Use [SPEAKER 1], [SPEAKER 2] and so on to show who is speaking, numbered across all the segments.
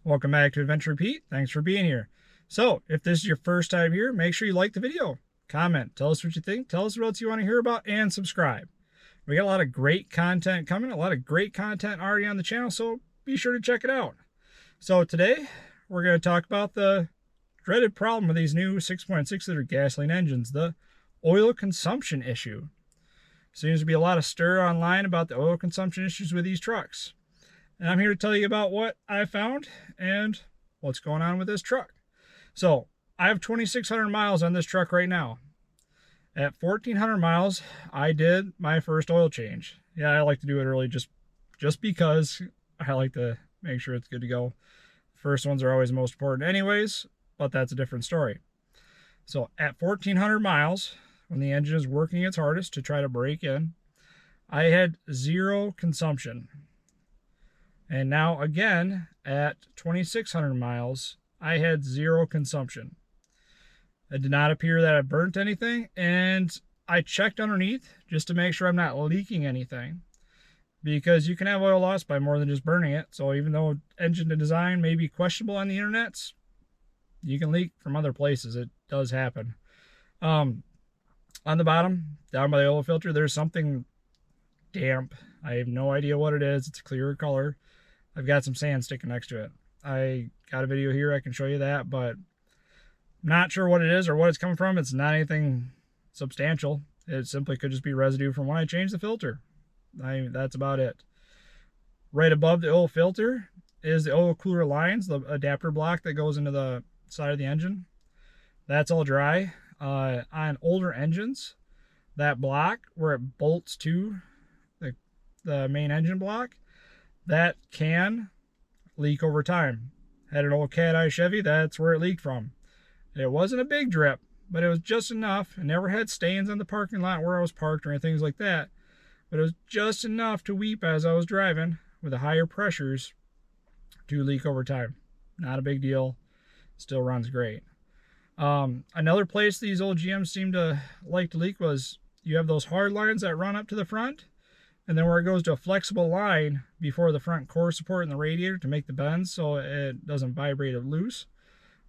[SPEAKER 1] Welcome back to Adventure Pete. Thanks for being here. So, if this is your first time here, make sure you like the video, comment, tell us what you think, tell us what else you want to hear about, and subscribe. We got a lot of great content coming, a lot of great content already on the channel, so be sure to check it out. So today, we're going to talk about the dreaded problem with these new 6.6 liter gasoline engines, the oil consumption issue. Seems to be a lot of stir online about the oil consumption issues with these trucks. And I'm here to tell you about what I found and what's going on with this truck. So I have 2,600 miles on this truck right now. At 1,400 miles, I did my first oil change. Yeah, I like to do it early just because I like to make sure it's good to go. First ones are always most important anyways, but that's a different story. So at 1,400 miles, when the engine is working its hardest to try to break in, I had zero consumption. And now again, at 2,600 miles, I had zero consumption. It did not appear that I burnt anything, and I checked underneath just to make sure I'm not leaking anything. Because you can have oil loss by more than just burning it. So even though engine design may be questionable on the internets, you can leak from other places. It does happen. On the bottom, down by the oil filter, there's something damp. I have no idea what it is. It's a clear color. I've got some sand sticking next to it. I got a video here, I can show you that, but I'm not sure what it is or what it's coming from. It's not anything substantial. It simply could just be residue from when I changed the filter. That's about it. Right above the oil filter is the oil cooler lines, the adapter block that goes into the side of the engine. That's all dry. On older engines, that block where it bolts to the main engine block, that can leak over time. Had an old cat-eye Chevy, that's where it leaked from. It wasn't a big drip, but it was just enough. It never had stains on the parking lot where I was parked or anything like that. But it was just enough to weep as I was driving with the higher pressures to leak over time. Not a big deal. Still runs great. Another place these old GMs seem to like to leak was you have those hard lines that run up to the front, and then where it goes to a flexible line before the front core support in the radiator to make the bends so it doesn't vibrate it loose.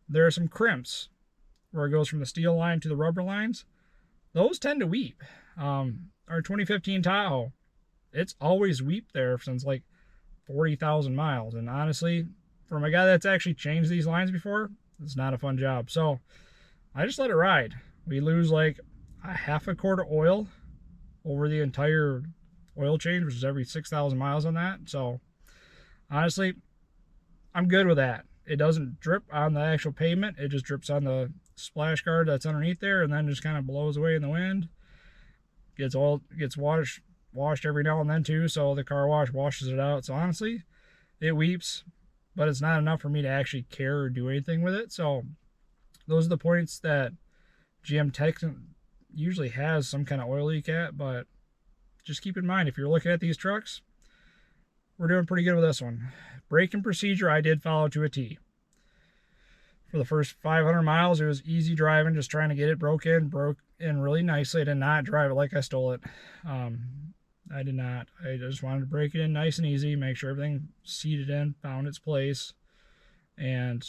[SPEAKER 1] There are some crimps where it goes from the steel line to the rubber lines. Those tend to weep. Our 2015 Tahoe, it's always weeped there since like 40,000 miles. And honestly, from a guy that's actually changed these lines before, it's not a fun job. So I just let it ride. We lose like a half a quart of oil over the entire oil change, which is every 6,000 miles on that. So honestly, I'm good with that. It doesn't drip on the actual pavement. It just drips on the splash guard that's underneath there and then just kind of blows away in the wind. Gets washed every now and then too, so the car wash washes it out. So honestly, it weeps, but it's not enough for me to actually care or do anything with it. So those are the points that GM Tech usually has some kind of oil leak at, but just keep in mind, if you're looking at these trucks, we're doing pretty good with this one. Braking procedure, I did follow to a T. For the first 500 miles, it was easy driving, just trying to get it broke in really nicely. I did not drive it like I stole it. I did not. I just wanted to break it in nice and easy, make sure everything seated in, found its place. And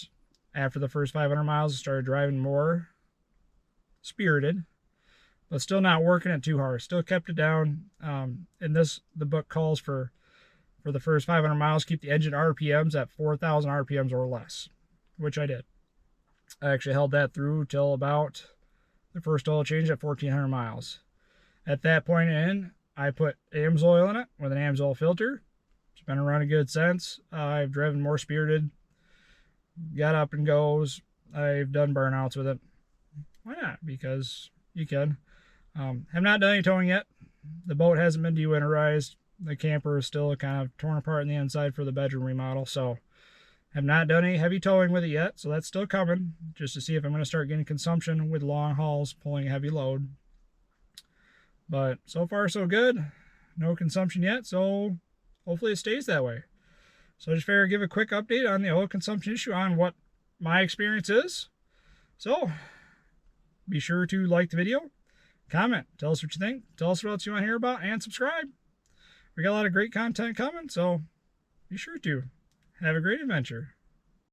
[SPEAKER 1] after the first 500 miles, I started driving more spirited, but still not working it too hard. Still kept it down. The book calls for the first 500 miles, keep the engine RPMs at 4,000 RPMs or less, which I did. I actually held that through till about the first oil change at 1,400 miles. At that point I put AMSOIL in it with an AMSOIL filter. It's been around a good since. I've driven more spirited, got up and goes. I've done burnouts with it. Why not? Because you can. Have not done any towing yet. The boat hasn't been de-winterized. The camper is still kind of torn apart on the inside for the bedroom remodel, so have not done any heavy towing with it yet, so that's still coming, just to see if I'm going to start getting consumption with long hauls pulling a heavy load. But so far so good. No consumption yet, so hopefully it stays that way. So I just figured I'd give a quick update on the oil consumption issue on what my experience is. So be sure to like the video, comment, tell us what you think, tell us what else you want to hear about, and subscribe. We got a lot of great content coming, so be sure to. Have a great adventure.